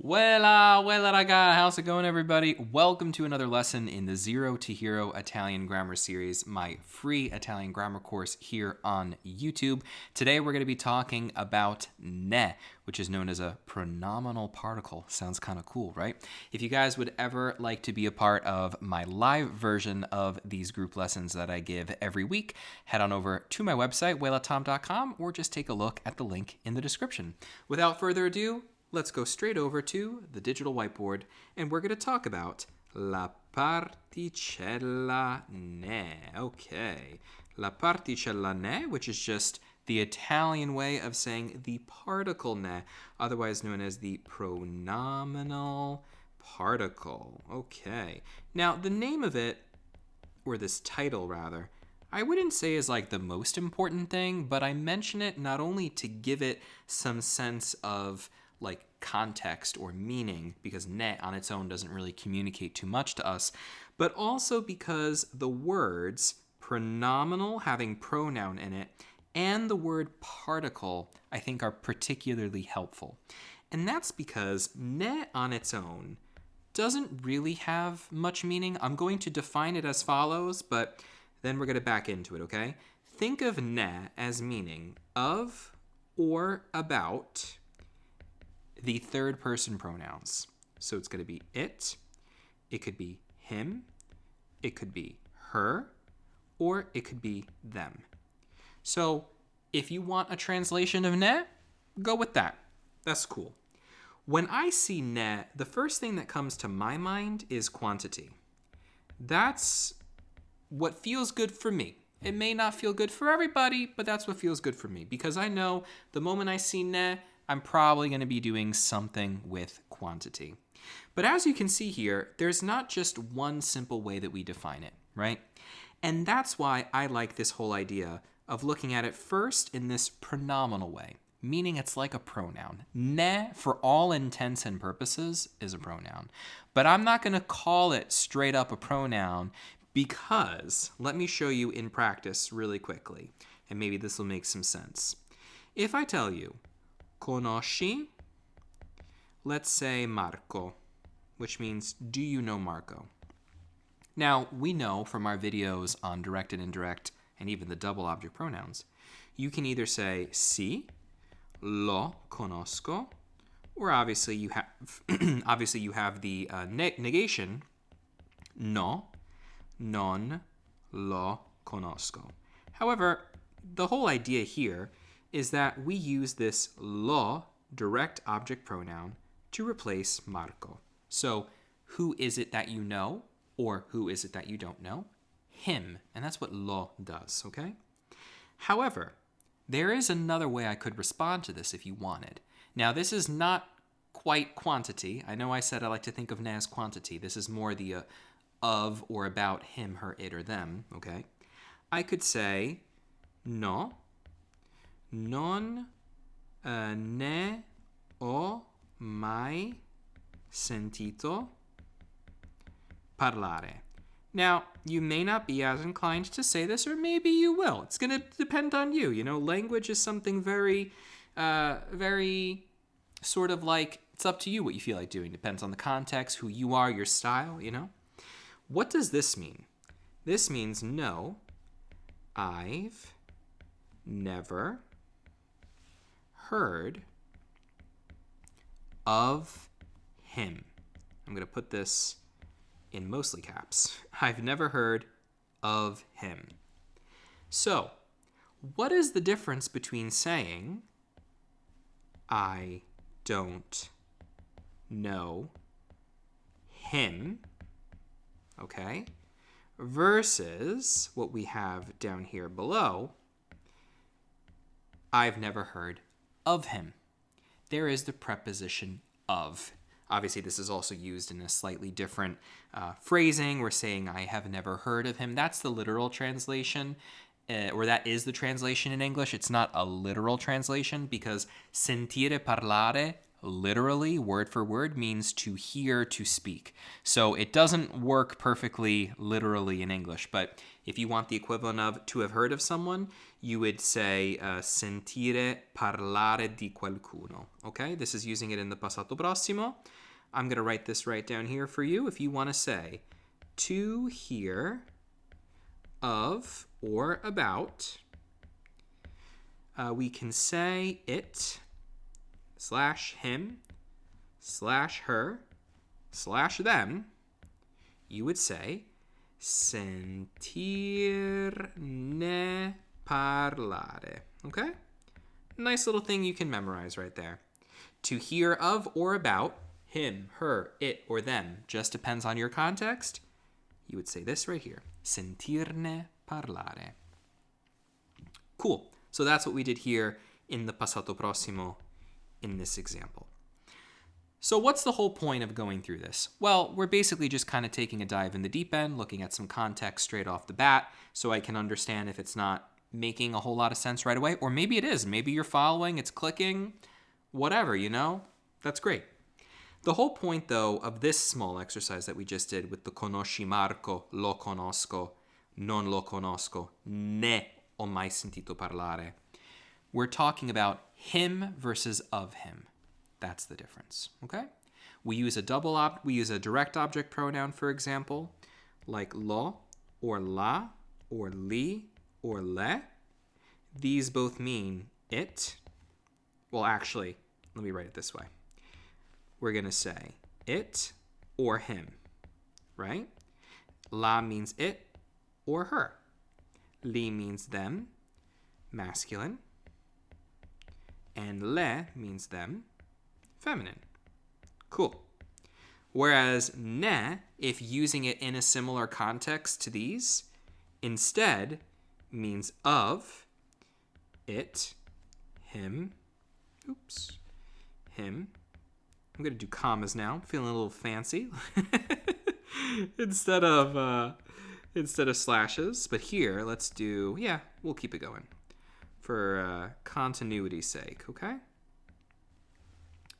Weilà raga, how's it going everybody? Welcome to another lesson in the Zero to Hero Italian Grammar Series, my free Italian grammar course here on YouTube. Today we're going to be talking about ne, which is known as a pronominal particle. Sounds kind of cool, right? If you guys would ever like to be a part of my live version of these group lessons that I give every week, head on over to my website, weilatom.com, or just take a look at the link in the description. Without further ado, let's go straight over to the digital whiteboard, and we're going to talk about la particella ne. Okay, la particella ne, which is just the Italian way of saying the particle ne, otherwise known as the pronominal particle. Okay, now the name of it, or this title rather, I wouldn't say is like the most important thing, but I mention it not only to give it some sense of like context or meaning, because ne on its own doesn't really communicate too much to us, but also because the words pronominal having pronoun in it and the word particle I think are particularly helpful. And that's because ne on its own doesn't really have much meaning. I'm going to define it as follows, but then we're going to back into it, okay? Think of ne as meaning of or about the third person pronouns. So it's going to be it could be him, it could be her, or it could be them. So if you want a translation of ne, go with that. That's cool. When I see ne, the first thing that comes to my mind is quantity. That's what feels good for me. It may not feel good for everybody, but that's what feels good for me, because I know the moment I see ne, I'm probably going to be doing something with quantity. But as you can see here, there's not just one simple way that we define it, right? And that's why I like this whole idea of looking at it first in this pronominal way, meaning it's like a pronoun. Ne, for all intents and purposes, is a pronoun. But I'm not going to call it straight up a pronoun because, let me show you in practice really quickly, and maybe this will make some sense. If I tell you, conosci, let's say Marco, which means, do you know Marco? Now, we know from our videos on direct and indirect, and even the double object pronouns, you can either say sì, lo conosco, or obviously you have the negation, no, non lo conosco. However, the whole idea here is that we use this lo direct object pronoun to replace Marco. So, who is it that you know, or who is it that you don't know? Him. And that's what lo does, okay? However, there is another way I could respond to this if you wanted. Now, this is not quite quantity. I know I said I like to think of ne as quantity. This is more the of or about him, her, it, or them, okay? I could say, no, non ne ho mai sentito parlare. Now, you may not be as inclined to say this, or maybe you will. It's going to depend on you. You know, language is something very sort of like, it's up to you what you feel like doing. Depends on the context, who you are, your style, you know? What does this mean? This means, no, I've never heard of him. I'm going to put this in mostly caps. I've never heard of him. So, what is the difference between saying I don't know him, okay, versus what we have down here below, I've never heard of him? There is the preposition of. Obviously, this is also used in a slightly different phrasing. We're saying, I have never heard of him. That's the literal translation, or that is the translation in English. It's not a literal translation because sentire parlare literally, word for word, means to hear, to speak. So it doesn't work perfectly literally in English, but if you want the equivalent of to have heard of someone, you would say sentire parlare di qualcuno. Okay, this is using it in the passato prossimo. I'm going to write this right down here for you. If you want to say to hear of or about, we can say it / him / her / them. You would say sentirne parlare. Okay? Nice little thing you can memorize right there. To hear of or about, him, her, it, or them, just depends on your context. You would say this right here. Sentirne parlare. Cool. So that's what we did here in the passato prossimo in this example. So what's the whole point of going through this? Well, we're basically just kind of taking a dive in the deep end, looking at some context straight off the bat, so I can understand if it's not making a whole lot of sense right away, or maybe it is. Maybe you're following, it's clicking, whatever, That's great. The whole point, though, of this small exercise that we just did with the conosci Marco, lo conosco, non lo conosco, ne ho mai sentito parlare, we're talking about him versus of him. That's the difference, okay? We use a direct object pronoun, for example, like lo or la or li or le. These both mean it. Well, actually, let me write it this way. We're going to say it or him, right? La means it or her. Li means them, masculine. And le means them, feminine. Cool. Whereas ne, if using it in a similar context to these, instead means of, it, him, him. I'm going to do commas now. I'm feeling a little fancy. instead of slashes. But here, let's do, we'll keep it going for continuity's sake, okay?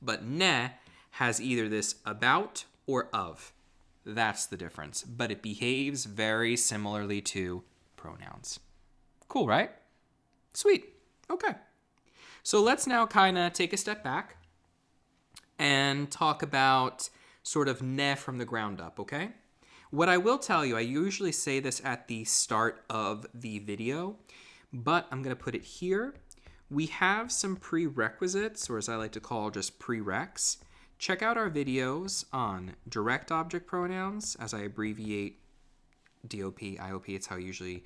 But ne has either this about or of. That's the difference. But it behaves very similarly to pronouns. Cool, right? Sweet. Okay. So let's now kind of take a step back and talk about sort of ne from the ground up, okay? What I will tell you, I usually say this at the start of the video, but I'm going to put it here. We have some prerequisites, or as I like to call just prereqs. Check out our videos on direct object pronouns, as I abbreviate DOP, IOP, it's how I usually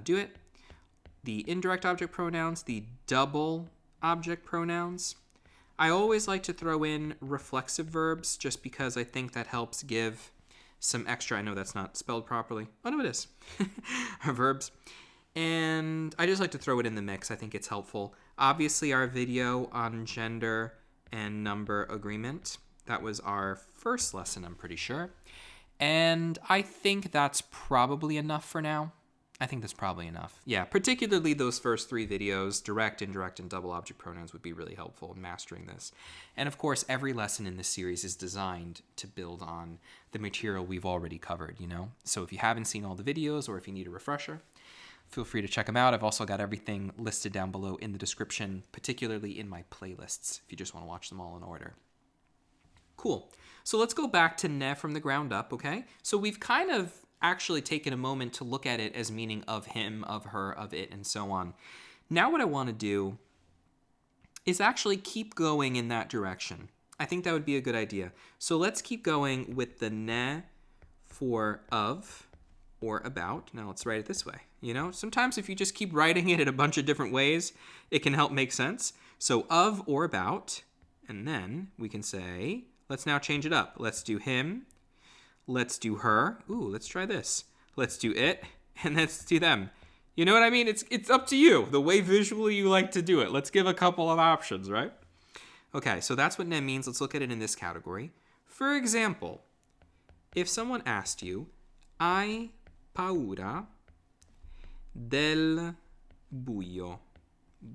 do it. The indirect object pronouns, the double object pronouns. I always like to throw in reflexive verbs just because I think that helps give some extra, I know that's not spelled properly. Oh, no, it is. Verbs. And I just like to throw it in the mix. I think it's helpful. Obviously, our video on gender and number agreement, that was our first lesson, I'm pretty sure. And I think that's probably enough for now. I think that's probably enough. Yeah, particularly those first 3 videos, direct, indirect, and double object pronouns would be really helpful in mastering this. And of course, every lesson in this series is designed to build on the material we've already covered, So if you haven't seen all the videos or if you need a refresher, feel free to check them out. I've also got everything listed down below in the description, particularly in my playlists, if you just want to watch them all in order. Cool. So let's go back to ne from the ground up, okay? So we've kind of actually taken a moment to look at it as meaning of him, of her, of it, and so on. Now what I want to do is actually keep going in that direction. I think that would be a good idea. So let's keep going with the ne for of or about. Now let's write it this way. Sometimes if you just keep writing it in a bunch of different ways, it can help make sense. So of or about, and then we can say, let's now change it up. Let's do him. Let's do her. Ooh, let's try this. Let's do it, and let's do them. You know what I mean? It's up to you, the way visually you like to do it. Let's give a couple of options, right? Okay, so that's what ne means. Let's look at it in this category. For example, if someone asked you, hai paura del buio?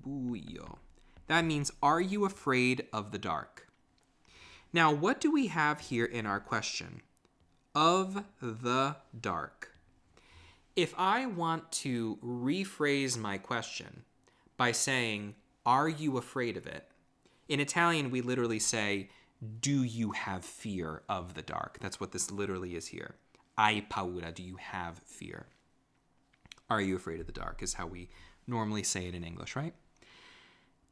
Buio. That means, are you afraid of the dark? Now, what do we have here in our question? Of the dark. If I want to rephrase my question by saying, are you afraid of it? In Italian, we literally say, do you have fear of the dark? That's what this literally is here. Hai paura, do you have fear? Are you afraid of the dark is how we normally say it in English, right?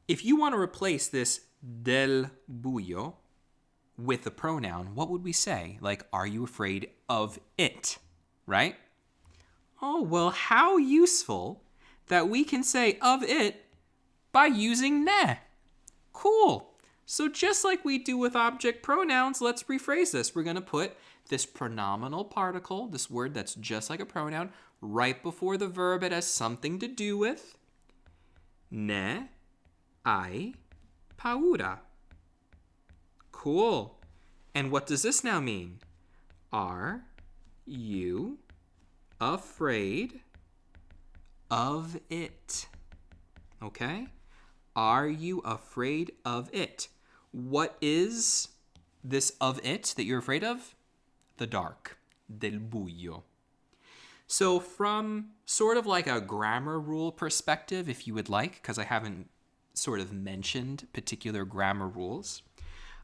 If you want to replace this del buio with a pronoun, what would we say? Like, are you afraid of it, right? Oh, well, how useful that we can say of it by using ne. Cool. So just like we do with object pronouns, let's rephrase this. We're going to put this pronominal particle, this word that's just like a pronoun, right before the verb it has something to do with. Ne hai paura. Cool. And what does this now mean? Are you afraid of it? Okay? Are you afraid of it? What is this of it that you're afraid of? The dark. Del buio. So from sort of like a grammar rule perspective, if you would like, because I haven't sort of mentioned particular grammar rules,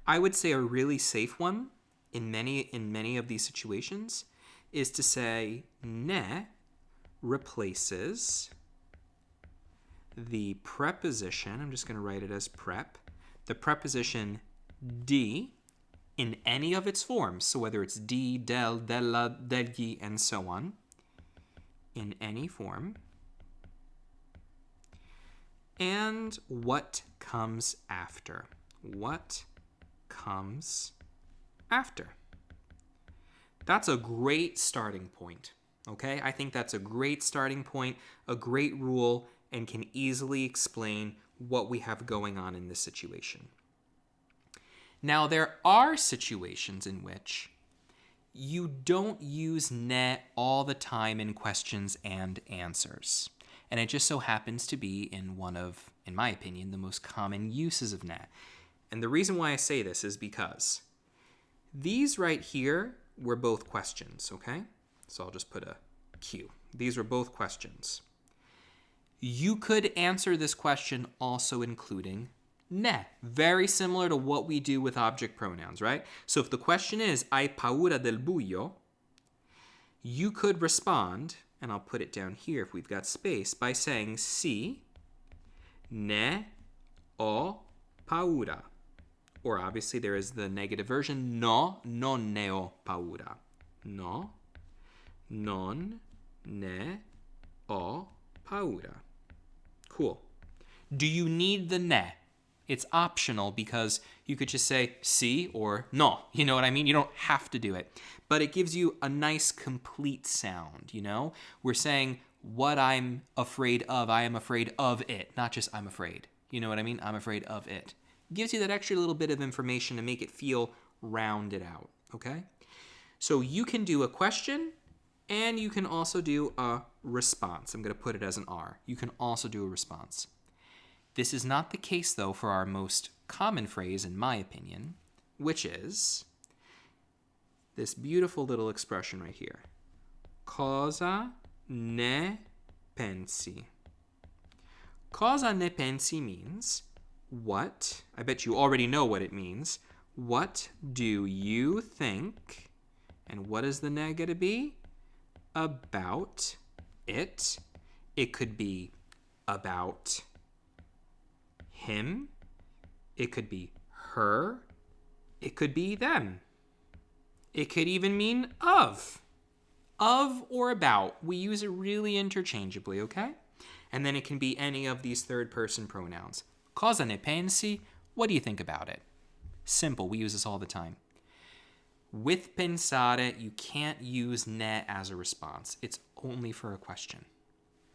I would say a really safe one in many of these situations is to say ne replaces the preposition, I'm just going to write it as prep, the preposition di in any of its forms, so whether it's di, del, della, degli, and so on, in any form, and what comes after. What comes after. That's a great starting point, okay? I think that's a great starting point, a great rule, and can easily explain what we have going on in this situation. Now, there are situations in which you don't use ne all the time in questions and answers. And it just so happens to be in one of, in my opinion, the most common uses of ne. And the reason why I say this is because these right here were both questions, okay? So I'll just put a Q. These were both questions. You could answer this question also including ne, very similar to what we do with object pronouns, right? So if the question is, hai paura del buio, you could respond, and I'll put it down here if we've got space, by saying sì, ne ho paura. Or obviously there is the negative version, no, non ne ho paura. No, non ne ho paura. Cool. Do you need the ne? It's optional because you could just say sí or no. You know what I mean? You don't have to do it. But it gives you a nice complete sound, you know? We're saying what I'm afraid of. I am afraid of it, not just I'm afraid. You know what I mean? I'm afraid of it. It gives you that extra little bit of information to make it feel rounded out, okay? So you can do a question and you can also do a response. I'm going to put it as an R. You can also do a response. This is not the case, though, for our most common phrase, in my opinion, which is this beautiful little expression right here. Cosa ne pensi? Cosa ne pensi means what, I bet you already know what it means. What do you think? And what is the ne going to be? About it. It could be about him. It could be her. It could be them. It could even mean of. Of or about. We use it really interchangeably, okay? And then it can be any of these third-person pronouns. Cosa ne pensi? What do you think about it? Simple. We use this all the time. With pensare, you can't use ne as a response. It's only for a question.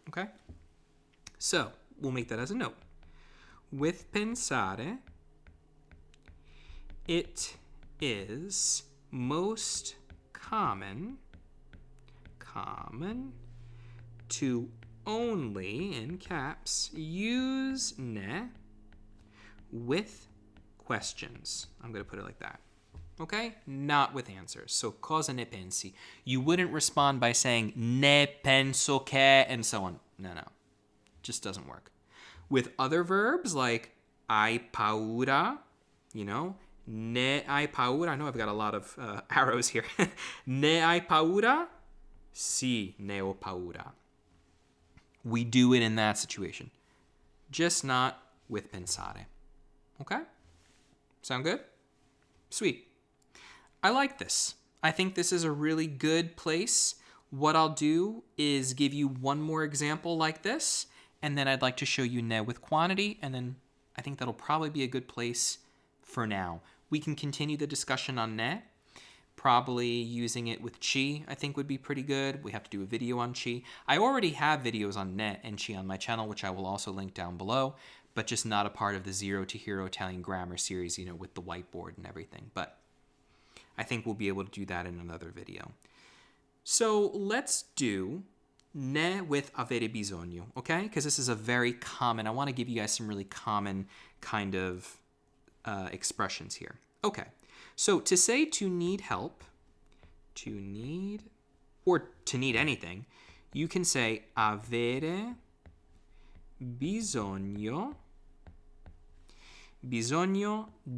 Okay? So, we'll make that as a note. With pensare, it is most common to only, in caps, use ne with questions. I'm going to put it like that. Okay? Not with answers. So, cosa ne pensi? You wouldn't respond by saying ne penso che and so on. No. Just doesn't work. With other verbs like hai paura, ne hai paura. I know I've got a lot of arrows here. Ne hai paura? Sì, ne ho paura. We do it in that situation. Just not with pensare. Okay? Sound good? Sweet. I like this. I think this is a really good place. What I'll do is give you one more example like this, and then I'd like to show you ne with quantity, and then I think that'll probably be a good place for now. We can continue the discussion on ne. Probably using it with chi, I think would be pretty good. We have to do a video on chi. I already have videos on ne and chi on my channel, which I will also link down below, but just not a part of the Zero to Hero Italian Grammar series, with the whiteboard and everything. But I think we'll be able to do that in another video. So let's do ne with avere bisogno, okay? Because this is a very common, I want to give you guys some really common kind of expressions here. Okay, so to say to need help, or to need anything, you can say avere bisogno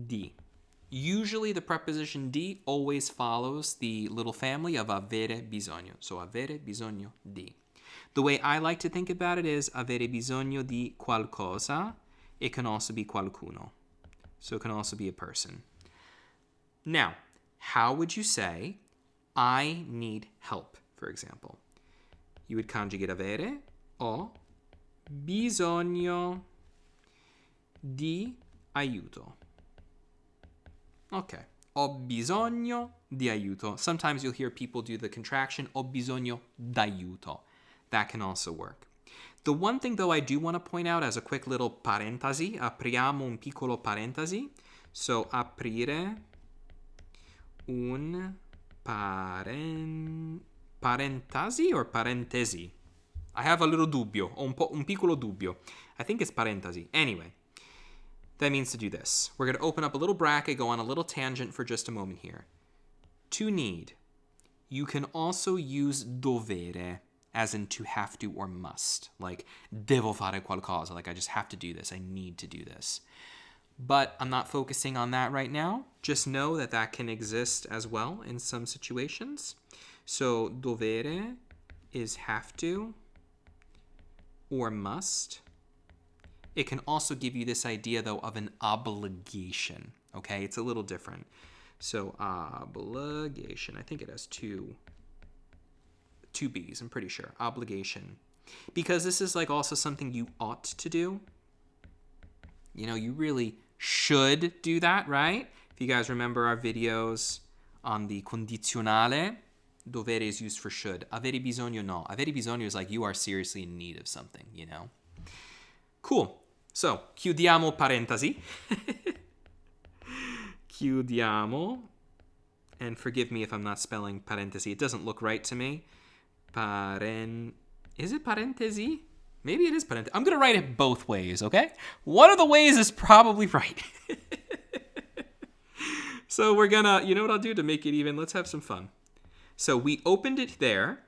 di. Usually the preposition di always follows the little family of avere bisogno. So avere bisogno di. The way I like to think about it is avere bisogno di qualcosa. It can also be qualcuno. So it can also be a person. Now, how would you say I need help, for example? You would conjugate avere. Ho bisogno di aiuto. Okay. Ho bisogno di aiuto. Sometimes you'll hear people do the contraction ho bisogno d'aiuto. That can also work. The one thing, though, I do want to point out as a quick little parentesi, apriamo un piccolo parentesi. So, aprire un parentesi or parentesi? I have a little dubbio, un piccolo dubbio. I think it's parentesi. Anyway, that means to do this. We're going to open up a little bracket, go on a little tangent for just a moment here. To need. You can also use dovere, as in to have to or must. Like, devo fare qualcosa. Like, I just have to do this. I need to do this. But I'm not focusing on that right now. Just know that that can exist as well in some situations. So, dovere is have to or must. It can also give you this idea, though, of an obligation. Okay? It's a little different. So, obligation. I think it has two B's, I'm pretty sure. Obligation. Because this is like also something you ought to do. You really should do that, right? If you guys remember our videos on the condizionale, dovere is used for should. Avere bisogno, no. Avere bisogno is like you are seriously in need of something, Cool. So, chiudiamo parentesi. Chiudiamo. And forgive me if I'm not spelling parentesi. It doesn't look right to me. Is it parentesi? Maybe it is parentesi. I'm going to write it both ways, okay? One of the ways is probably right. So we're going to, you know what I'll do to make it even? Let's have some fun. So we opened it there,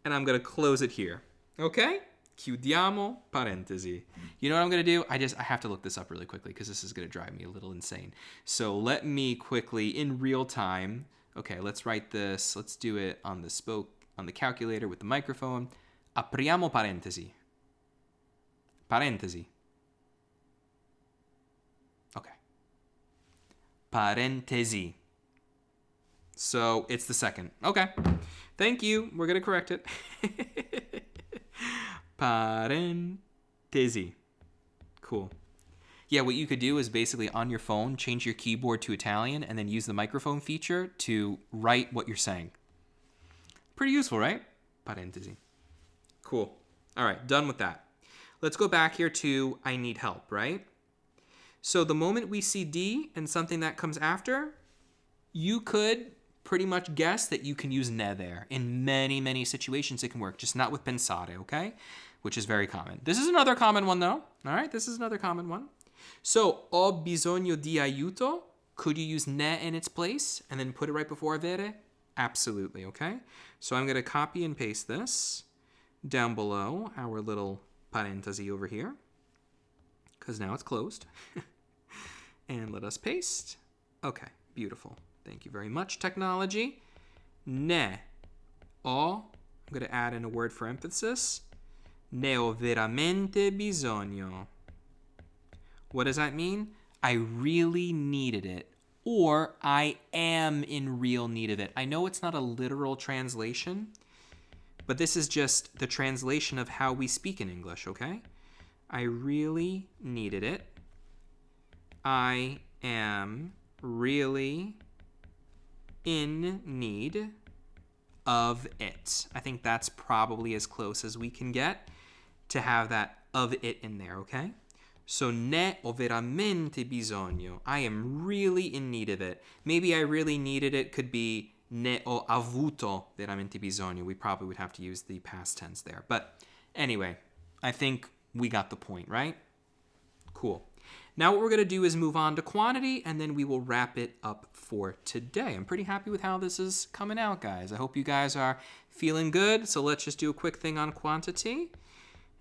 and I'm going to close it here. Okay? Chiudiamo parentesi. You know what I'm going to do? I have to look this up really quickly because this is going to drive me a little insane. So let me quickly, in real time, okay, let's write this. Let's do it on the calculator with the microphone. Apriamo parentesi. Parentesi. Okay. Parentesi. So it's the second. Okay. Thank you. We're going to correct it. Parentesi. Cool. Yeah, what you could do is basically on your phone, change your keyboard to Italian and then use the microphone feature to write what you're saying. Pretty useful, right? Parentesi. Cool. All right, done with that. Let's go back here to I need help, right? So the moment we see di and something that comes after, you could pretty much guess that you can use ne there. In many, many situations it can work, just not with pensare, okay? Which is very common. This is another common one, though. All right, this is another common one. So, ho bisogno di aiuto Could you use ne in its place and then put it right before avere? Absolutely, okay? So I'm going to copy and paste this down below our little parentesi over here, because now it's closed. And let us paste. Okay, beautiful. Thank you very much, technology. Ne ho, I'm going to add in a word for emphasis. Ne ho veramente bisogno. What does that mean? I really needed it, or I am in real need of it. I know it's not a literal translation, but this is just the translation of how we speak in English, okay? I really needed it. I am really in need of it. I think that's probably as close as we can get to have that of it in there, okay? So ne ho veramente bisogno. I am really in need of it. Maybe I really needed it could be ne ho avuto veramente bisogno. We probably would have to use the past tense there. But anyway, I think we got the point, right? Cool. Now what we're going to do is move on to quantity, and then we will wrap it up for today. I'm pretty happy with how this is coming out, guys. I hope you guys are feeling good. So let's just do a quick thing on quantity,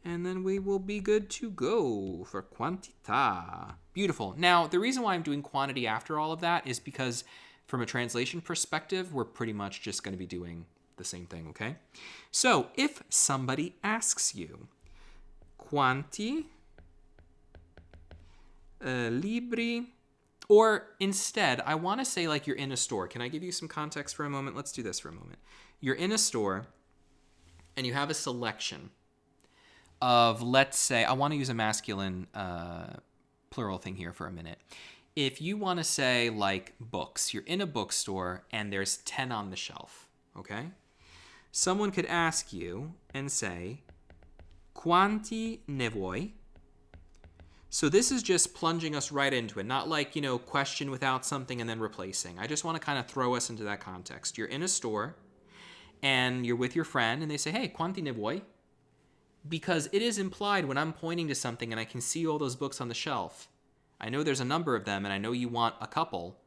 and then we will be good to go for quantità. Beautiful. Now, the reason why I'm doing quantity after all of that is because from a translation perspective, we're pretty much just going to be doing the same thing, okay? So if somebody asks you, quanti libri, or instead, I want to say like you're in a store. Can I give you some context for a moment? Let's do this for a moment. You're in a store, and you have a selection of, let's say, I want to use a masculine plural thing here for a minute. If you want to say like books, you're in a bookstore and there's 10 on the shelf, okay? Someone could ask you and say, quanti ne vuoi? So this is just plunging us right into it, not like, question without something and then replacing. I just want to kind of throw us into that context. You're in a store and you're with your friend and they say, hey, quanti ne vuoi? Because it is implied when I'm pointing to something and I can see all those books on the shelf. I know there's a number of them and I know you want a couple.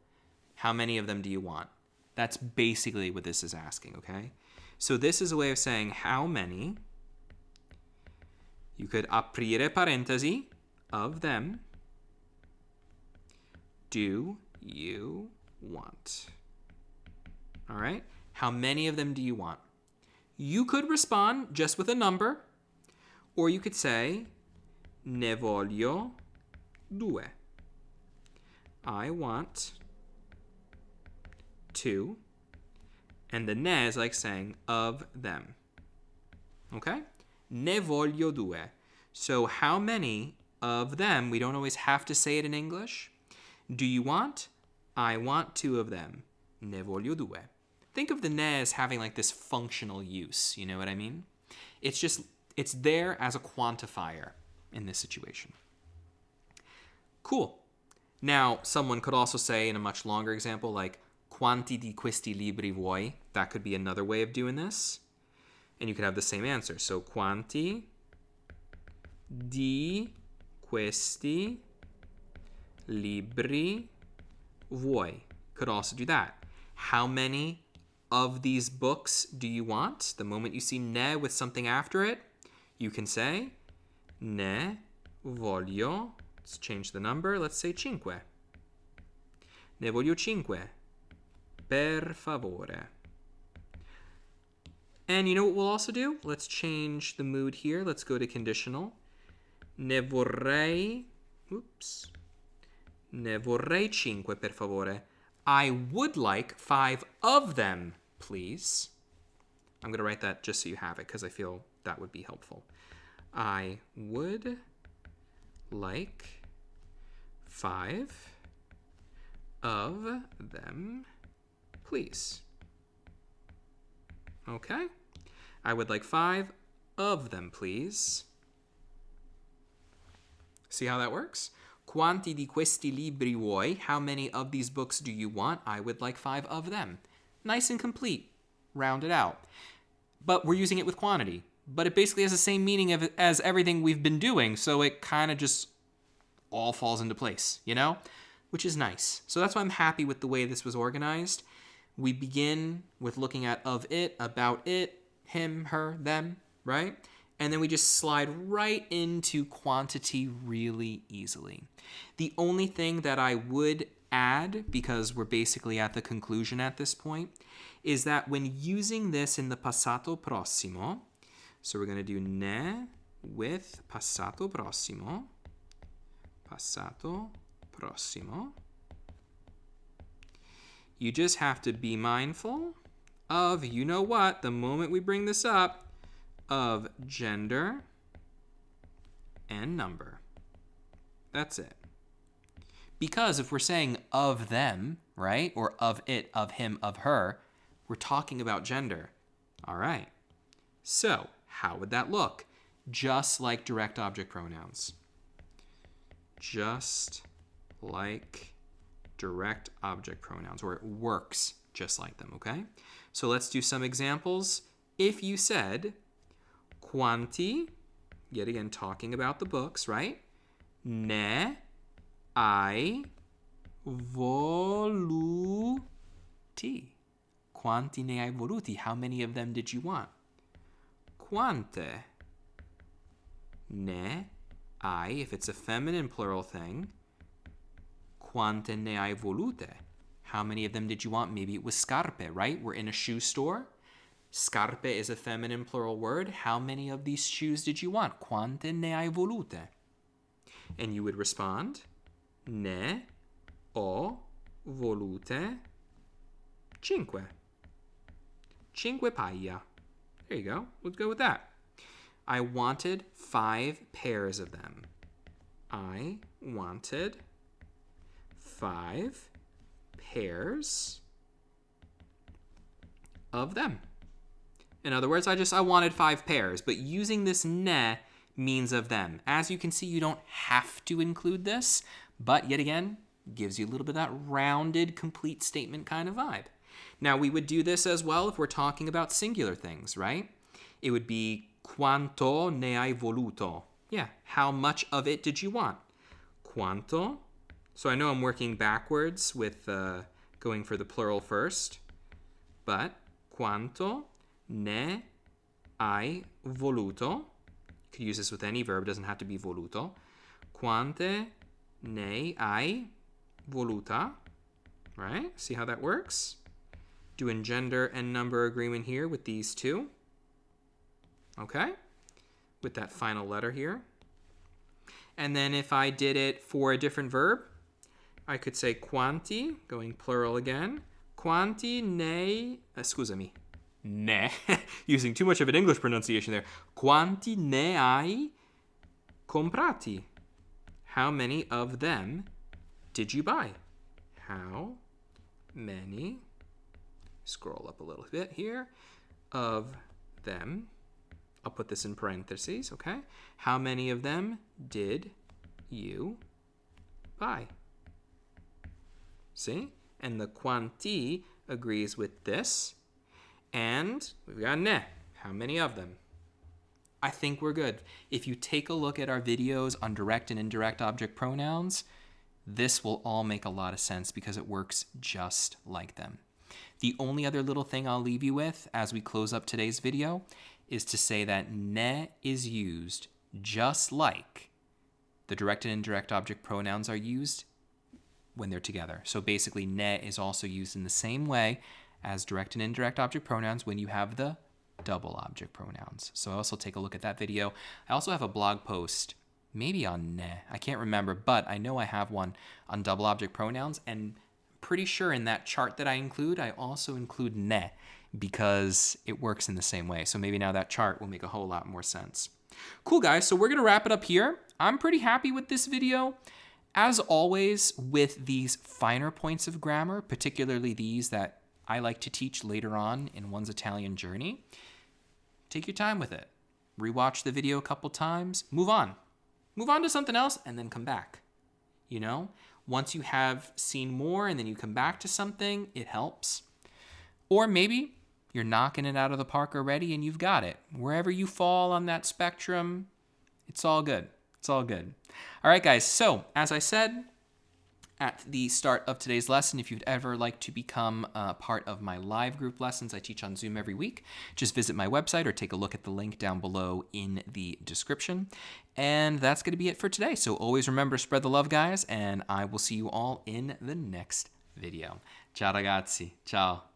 How many of them do you want? That's basically what this is asking, okay? So this is a way of saying how many. You could aprire parentesi, of them do you want? All right? How many of them do you want? You could respond just with a number, or you could say, ne voglio due. I want two. And the ne is like saying of them. Okay? Ne voglio due. So how many of them? We don't always have to say it in English. Do you want? I want two of them. Ne voglio due. Think of the ne as having like this functional use. You know what I mean? It's there as a quantifier in this situation. Cool. Now, someone could also say in a much longer example, like, quanti di questi libri vuoi? That could be another way of doing this. And you could have the same answer. So, quanti di questi libri vuoi? Could also do that. How many of these books do you want? The moment you see ne with something after it, you can say ne voglio. Let's change the number. Let's say cinque. Ne voglio cinque. Per favore. And you know what we'll also do? Let's change the mood here. Let's go to conditional. Ne vorrei cinque, per favore. I would like 5 of them, please. I'm going to write that just so you have it because I feel that would be helpful. I would like 5 of them, please. Okay? I would like 5 of them, please. See how that works? Quanti di questi libri vuoi? How many of these books do you want? I would like 5 of them. Nice and complete. Round it out. But we're using it with quantity. But it basically has the same meaning as everything we've been doing, so it kind of just all falls into place, you know? which is nice. So that's why I'm happy with the way this was organized. We begin with looking at of it, about it, him, her, them, right? And then we just slide right into quantity really easily. The only thing that I would add, because we're basically at the conclusion at this point, is that when using this in the passato prossimo, so we're going to do ne with passato prossimo, you just have to be mindful of, you know what, the moment we bring this up, of gender and number. That's it. Because if we're saying of them, right, or of it, of him, of her, we're talking about gender. All right. So how would that look? Just like direct object pronouns. Just like direct object pronouns, or it works just like them, okay? So let's do some examples. If you said quanti, yet again talking about the books, right? Ne hai voluti. Quanti ne hai voluti? How many of them did you want? Quante ne hai, if it's a feminine plural thing, quante ne hai volute? How many of them did you want? Maybe it was scarpe, right? We're in a shoe store. Scarpe is a feminine plural word. How many of these shoes did you want? Quante ne hai volute? And you would respond, ne ho volute cinque. Cinque paia. There you go. Let's go with that. I wanted 5 pairs of them. I wanted 5 pairs of them. In other words, I wanted 5 pairs, but using this ne means of them. As you can see, you don't have to include this, but yet again, gives you a little bit of that rounded, complete statement kind of vibe. Now, we would do this as well if we're talking about singular things, right? It would be quanto ne hai voluto. Yeah, how much of it did you want? Quanto. So I know I'm working backwards with going for the plural first, but quanto ne hai voluto. You could use this with any verb, it doesn't have to be voluto. Quante ne hai voluta. Right? See how that works? Doing gender and number agreement here with these two. Okay? With that final letter here. And then if I did it for a different verb, I could say quanti, going plural again. Quanti ne, scusami, ne, using too much of an English pronunciation there. Quanti ne hai comprati? How many of them did you buy? How many, scroll up a little bit here, of them, I'll put this in parentheses, okay? How many of them did you buy? See? And the quanti agrees with this. And we've got ne. How many of them? I think we're good. If you take a look at our videos on direct and indirect object pronouns, this will all make a lot of sense because it works just like them. The only other little thing I'll leave you with as we close up today's video is to say that ne is used just like the direct and indirect object pronouns are used when they're together. So basically, ne is also used in the same way as direct and indirect object pronouns when you have the double object pronouns. So I also take a look at that video. I also have a blog post, maybe on ne, I can't remember, but I know I have one on double object pronouns, and pretty sure in that chart that I include, I also include ne because it works in the same way. So maybe now that chart will make a whole lot more sense. Cool, guys. So we're going to wrap it up here. I'm pretty happy with this video. As always, with these finer points of grammar, particularly these that I like to teach later on in one's Italian journey, take your time with it. Rewatch the video a couple times. Move on. Move on to something else and then come back. You know, once you have seen more and then you come back to something, it helps. Or maybe you're knocking it out of the park already and you've got it. Wherever you fall on that spectrum, it's all good. It's all good. All right, guys. So, as I said, at the start of today's lesson, if you'd ever like to become part of my live group lessons I teach on Zoom every week, just visit my website or take a look at the link down below in the description. And that's going to be it for today. So always remember, spread the love, guys, and I will see you all in the next video. Ciao ragazzi. Ciao.